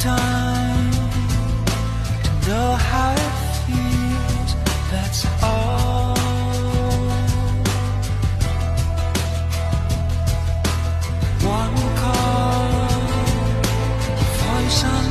time to know how it feels, that's all. One call, your voice on